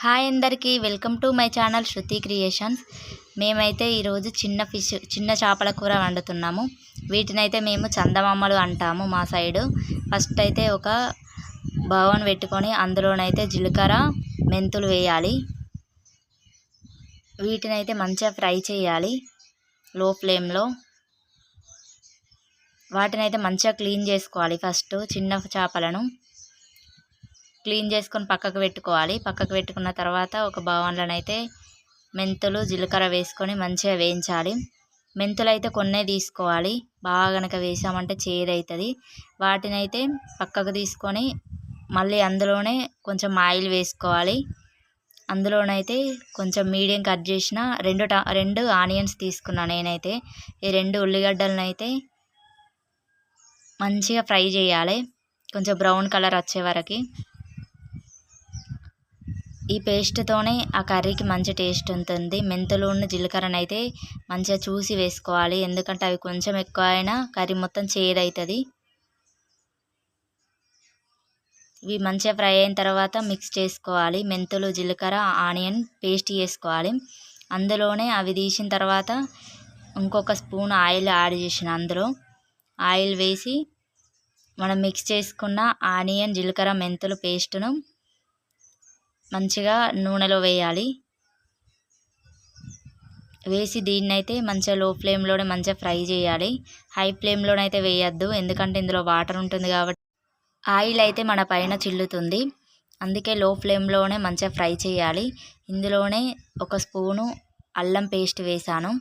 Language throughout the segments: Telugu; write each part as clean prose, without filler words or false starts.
హాయ్ అందరికీ welcome to my channel Shruti creations. మేమైతే ఈరోజు చిన్న చేపల కూర వండుతున్నాము. వీటినైతే మేము చందమామలు అంటాము మా సైడు. ఫస్ట్ అయితే ఒక బౌల్ పెట్టుకొని అందులోనైతే జీలకర్ర మెంతులు వేయాలి. వీటినైతే మంచిగా ఫ్రై చేయాలి లో ఫ్లేమ్లో. వాటినైతే మంచిగా క్లీన్ చేసుకోవాలి. ఫస్ట్ చిన్న చేపలను క్లీన్ చేసుకొని పక్కకు పెట్టుకోవాలి. పక్కకు పెట్టుకున్న తర్వాత ఒక బౌల్లోనైతే మెంతులు జీలకర్ర వేసుకొని మంచిగా వేయించాలి. మెంతులు అయితే కొన్నే తీసుకోవాలి, బాగా కనుక వేసామంటే చేదవుతుంది. వాటినైతే పక్కకు తీసుకొని మళ్ళీ అందులోనే కొంచెం ఆయిల్ వేసుకోవాలి. అందులోనైతే కొంచెం మీడియం కట్ చేసిన రెండు ఆనియన్స్ తీసుకున్నాను నేనైతే. ఈ 2 ఉల్లిగడ్డలను అయితే మంచిగా ఫ్రై చేయాలి, కొంచెం బ్రౌన్ కలర్ వచ్చే వరకు. ఈ పేస్ట్తోనే ఆ కర్రీకి మంచి టేస్ట్ ఉంటుంది. మెంతులు జీలకర్రనైతే మంచిగా చూసి వేసుకోవాలి, ఎందుకంటే అవి కొంచెం ఎక్కువ అయినా కర్రీ మొత్తం చేదవుతుంది. ఇవి మంచిగా ఫ్రై అయిన తర్వాత మిక్స్ చేసుకోవాలి. మెంతులు జీలకర్ర ఆనియన్ పేస్ట్ చేసుకోవాలి. అందులోనే అవి తీసిన తర్వాత ఇంకొక స్పూన్ ఆయిల్ యాడ్ చేసిన అందులో ఆయిల్ వేసి మనం మిక్స్ చేసుకున్న ఆనియన్ జీలకర్ర మెంతులు పేస్ట్ను మంచిగా నూనెలో వేయాలి. వేసి దీన్నైతే మంచిగా లో ఫ్లేమ్లోనే మంచిగా ఫ్రై చేయాలి. హై ఫ్లేమ్లోనైతే వేయద్దు, ఎందుకంటే ఇందులో వాటర్ ఉంటుంది కాబట్టి ఆయిల్ అయితే మన పైన చిల్లుతుంది. అందుకే లో ఫ్లేమ్లోనే మంచిగా ఫ్రై చేయాలి. ఇందులోనే ఒక స్పూను అల్లం పేస్ట్ వేసాను.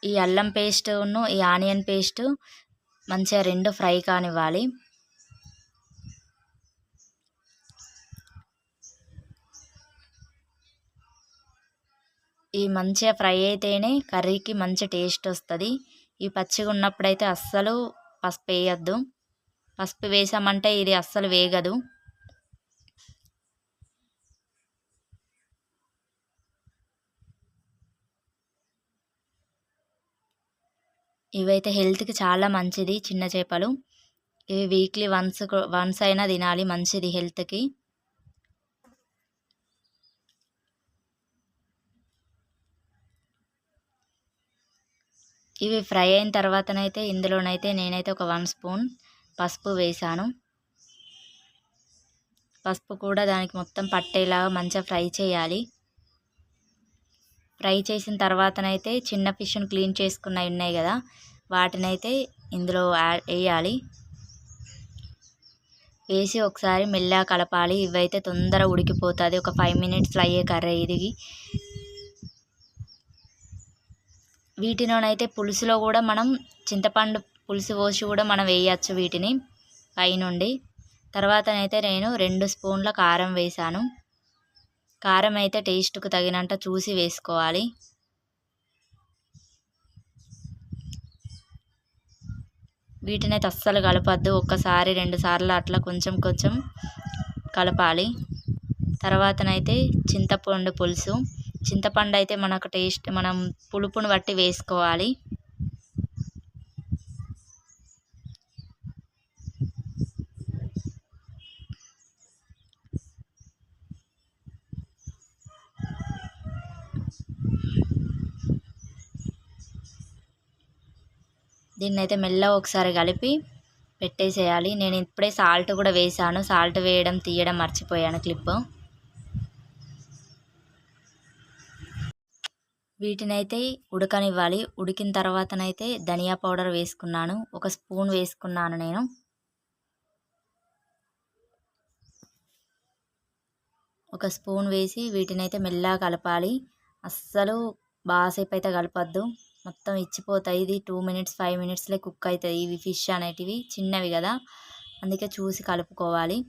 ఈ అల్లం పేస్ట్ను ఈ ఆనియన్ పేస్ట్ మంచిగా 2 ఫ్రై కానివ్వాలి. ఈ మంచిగా ఫ్రై అయితేనే కర్రీకి మంచి టేస్ట్ వస్తుంది. ఈ పచ్చిగా ఉన్నప్పుడైతే అస్సలు పసుపు వేయద్దు. పసుపు వేసామంటే ఇది అస్సలు వేగదు. ఇవైతే హెల్త్కి చాలా మంచిది చిన్న చేపలు. ఇవి వీక్లీ వన్స్ అయినా తినాలి, మంచిది హెల్త్కి. ఇవి ఫ్రై అయిన తర్వాతనైతే ఇందులోనైతే నేనైతే ఒక 1 స్పూన్ పసుపు వేసాను. పసుపు కూడా దానికి మొత్తం పట్టేలాగా మంచిగా ఫ్రై చేయాలి. ఫ్రై చేసిన తర్వాతనైతే చిన్న ఫిష్ను క్లీన్ చేసుకున్నవి ఉన్నాయి కదా, వాటినైతే ఇందులో వేయాలి. వేసి ఒకసారి మెల్లగా కలపాలి. ఇవైతే తొందరగా ఉడికిపోతుంది, ఒక 5 మినిట్స్లో అయ్యే కర్రీ ఇది. వీటిలోనైతే పులుసులో కూడా మనం చింతపండు పులుసు పోసి కూడా మనం వేయచ్చు వీటిని పైనుండి. తర్వాతనైతే నేను 2 స్పూన్ల కారం వేసాను. కారం అయితే టేస్ట్కు తగినంత చూసి వేసుకోవాలి. వీటినైతే అస్సలు కలపద్దు, ఒక్కసారి 2 సార్లు అట్లా కొంచెం కొంచెం కలపాలి. తర్వాతనైతే చింతపండు పులుసు. చింతపండు అయితే మనకు టేస్ట్ మనం పులుపుని బట్టి వేసుకోవాలి. దీన్నైతే మెల్లగా ఒకసారి కలిపి పెట్టేసేయాలి. నేను ఇప్పుడే సాల్ట్ కూడా వేసాను, సాల్ట్ వేయడం తీయడం మర్చిపోయాను క్లిప్. వీటినైతే ఉడకనివ్వాలి. ఉడికిన తర్వాతనైతే ధనియా పౌడర్ వేసుకున్నాను, 1 స్పూన్ వేసుకున్నాను నేను. ఒక స్పూన్ వేసి వీటినైతే మెల్లగా కలపాలి. అస్సలు బాసేపు అయితే కలపద్దు, మొత్తం ఇచ్చిపోతాయి. ఇది 2 మినిట్స్ 5 మినిట్స్లో కుక్ అవుతుంది. ఇవి ఫిష్ అనేటివి చిన్నవి కదా, అందుకే చూసి కలుపుకోవాలి.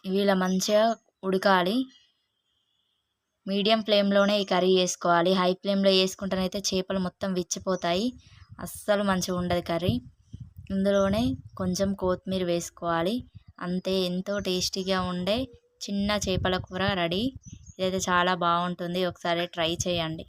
ఇవి ఇలా మంచిగా ఉడకాలి. మీడియం ఫ్లేమ్లోనే ఈ కర్రీ చేసుకోవాలి. హై ఫ్లేమ్లో వేసుకుంటేనైతే చేపలు మొత్తం విచ్చిపోతాయి, అస్సలు మంచిగా ఉండదు కర్రీ. ఇందులోనే కొంచెం కొత్తిమీర వేసుకోవాలి. అంతే, ఎంతో టేస్టీగా ఉండే చిన్న చేపల కూర రెడీ. ఇదైతే చాలా బాగుంటుంది, ఒకసారి ట్రై చేయండి.